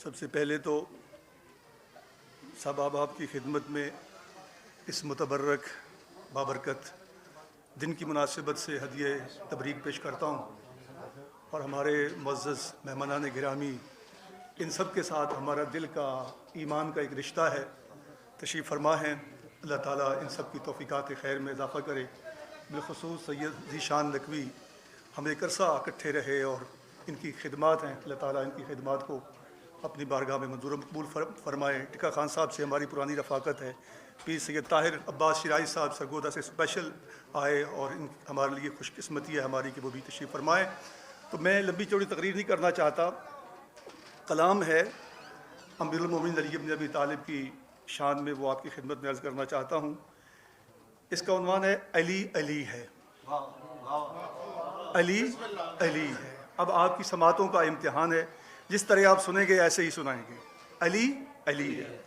سب سے پہلے تو سب احباب کی خدمت میں اس متبرک بابرکت دن کی مناسبت سے ہدیہ تبریک پیش کرتا ہوں، اور ہمارے معزز مہمانان گرامی ان سب کے ساتھ ہمارا دل کا ایمان کا ایک رشتہ ہے، تشریف فرما ہے۔ اللہ تعالیٰ ان سب کی توفیقات خیر میں اضافہ کرے۔ بالخصوص سید ذیشان نقوی ہم ایک عرصہ اکٹھے رہے اور ان کی خدمات ہیں، اللہ تعالیٰ ان کی خدمات کو اپنی بارگاہ میں منظور و مقبول فرمائے۔ ٹکا خان صاحب سے ہماری پرانی رفاقت ہے، پیر سید طاہر عباس شیرائی صاحب سرگودا سے اسپیشل آئے، اور ہمارے لیے خوش قسمتی ہے ہماری کہ وہ بھی تشریف فرمائے۔ تو میں لمبی چوڑی تقریر نہیں کرنا چاہتا، کلام ہے امیر المومنین علی بن ابی طالب کی شان میں، وہ آپ کی خدمت میں عرض کرنا چاہتا ہوں۔ اس کا عنوان ہے علی علی ہے، علی علی ہے۔ اب آپ کی سماعتوں کا امتحان ہے، جس طرح آپ سنیں گے ایسے ہی سنائیں گے۔ علی علی ہے،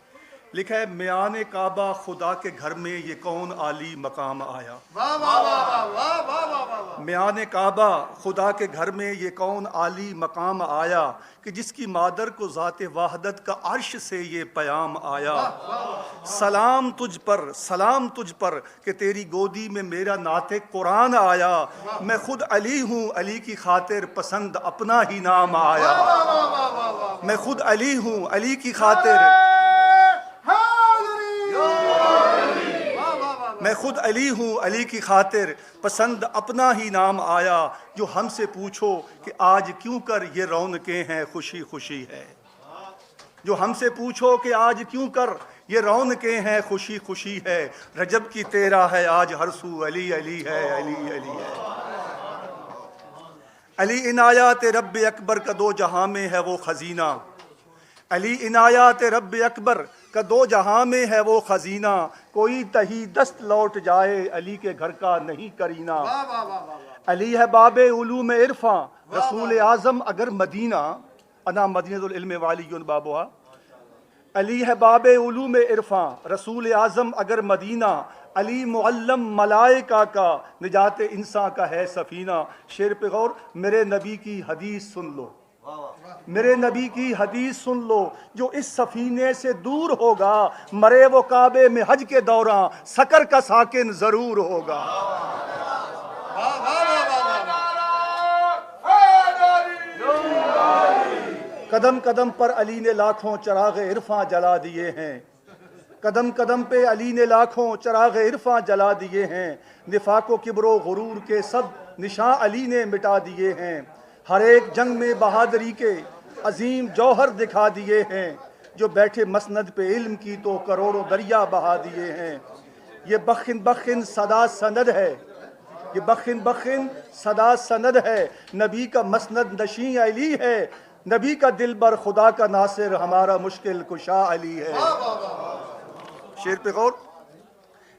لکھا ہے میان کعبہ خدا کے گھر میں یہ کون عالی مقام آیا۔ میان کعبہ خدا کے گھر میں یہ کون عالی مقام آیا، کہ جس کی مادر کو ذات وحدت کا عرش سے یہ پیام آیا۔ سلام تجھ پر کہ تیری گودی میں میرا نعت قرآن آیا۔ میں خود علی ہوں، علی کی خاطر پسند اپنا ہی نام آیا۔ میں خود علی ہوں، علی کی خاطر میں خود علی ہوں، علی کی خاطر پسند اپنا ہی نام آیا۔ جو ہم سے پوچھو کہ آج کیوں کر یہ رونقیں ہیں خوشی خوشی ہے، جو ہم سے پوچھو کہ آج کیوں کر یہ رونقیں ہیں خوشی خوشی ہے۔ رجب کی تیرا ہے آج ہر سو علی علی ہے، علی علی ہے۔ علی عنایات رب اکبر کا دو جہاں میں ہے وہ خزینہ، علی عنایات رب اکبر کا دو جہاں میں ہے وہ خزینہ۔ کوئی تہی دست لوٹ جائے علی کے گھر کا نہیں کرینہ۔ علی ہے باب علوم عرفاں رسول اعظم اگر مدینہ، انا مدینۃ العلم والی بابوہا۔ علی ہے باب علوم عرفاں رسول اعظم اگر مدینہ، علی معلم ملائکہ کا نجات انسان کا ہے سفینہ۔ شعر پہ غور، میرے نبی کی حدیث سن لو، میرے نبی کی حدیث سن لو، جو اس سفینے سے دور ہوگا مرے وہ کعبے میں حج کے دوران سکر کا ساکن ضرور ہوگا۔ قدم قدم پر علی نے لاکھوں چراغ عرفاں جلا دیے ہیں، قدم قدم پہ علی نے لاکھوں چراغ عرفاں جلا دیے ہیں۔ نفاق و کبر و غرور کے سب نشاں علی نے مٹا دیے ہیں۔ ہر ایک جنگ میں بہادری کے عظیم جوہر دکھا دیے ہیں، جو بیٹھے مسند پہ علم کی تو کروڑوں دریا بہا دیے ہیں۔ یہ بخن بخن صدا سند ہے، یہ بخن بخن صدا سند ہے، نبی کا مسند نشین علی ہے۔ نبی کا دل بر خدا کا ناصر ہمارا مشکل کشا علی ہے۔ شعر پہ غور،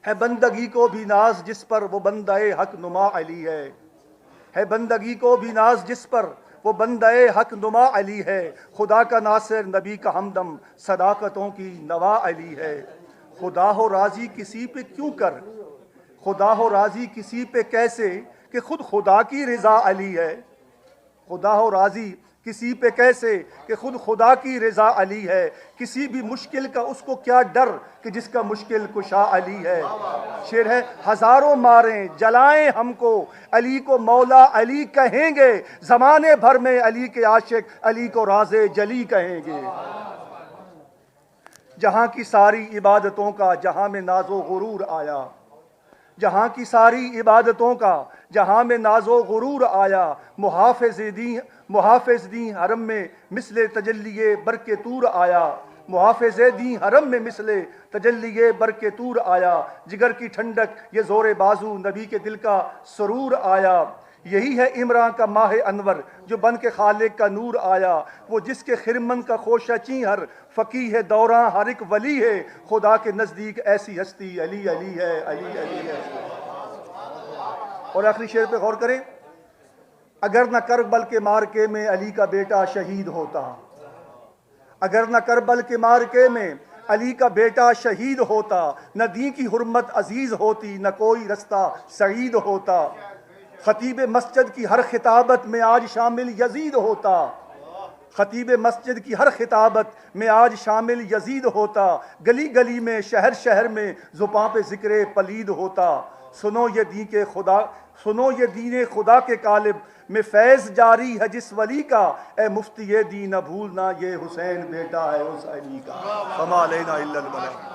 ہے بندگی کو بھی ناز جس پر وہ بندہ حق نما علی ہے بندگی کو بھی ناز جس پر وہ بندہ حق نما علی ہے۔ خدا کا ناصر نبی کا ہمدم صداقتوں کی نوا علی ہے۔ خدا ہو راضی کسی پہ کیوں کر، خدا ہو راضی کسی پہ کیسے، کہ خود خدا کی رضا علی ہے۔ خدا ہو راضی کسی پہ کیسے کہ خود خدا کی رضا علی ہے۔ کسی بھی مشکل کا اس کو کیا ڈر کہ جس کا مشکل کشا علی ہے۔ شعر ہے، ہزاروں ماریں جلائیں ہم کو علی کو مولا علی کہیں گے، زمانے بھر میں علی کے عاشق علی کو راز جلی کہیں گے۔ جہاں کی ساری عبادتوں کا جہاں میں ناز و غرور آیا، جہاں کی ساری عبادتوں کا جہاں میں ناز و غرور آیا۔ محافظ دیں حرم میں مثل تجلی برق طور آیا، محافظ دیں حرم میں مثل تجلی برق طور آیا۔ جگر کی ٹھنڈک یہ زور بازو نبی کے دل کا سرور آیا۔ یہی ہے عمران کا ماہ انور جو بن کے خالق کا نور آیا۔ وہ جس کے خرمن کا خوشہ چیں ہر فقیہ دوراں ہر ایک ولی ہے، خدا کے نزدیک ایسی ہستی علی علی ہے، علی علی ہے۔ اور آخری شعر پہ غور کریں، اگر نہ کربل کے مارکے میں علی کا بیٹا شہید ہوتا، اگر نہ کربل کے مارکے میں علی کا بیٹا شہید ہوتا، نہ دین کی حرمت عزیز ہوتی، نہ کوئی رستہ سعید ہوتا۔ خطیب مسجد کی ہر خطابت میں آج شامل یزید ہوتا، خطیب مسجد کی ہر خطابت میں آج شامل یزید ہوتا، گلی گلی میں شہر شہر میں زباں پہ ذکر پلید ہوتا۔ سنو یہ دین خدا کے قالب میں فیض جاری ہے جس ولی کا، اے مفتی دین نہ بھولنا یہ حسین بیٹا ہے اس علی کا۔ فما علینا الا البلاغ۔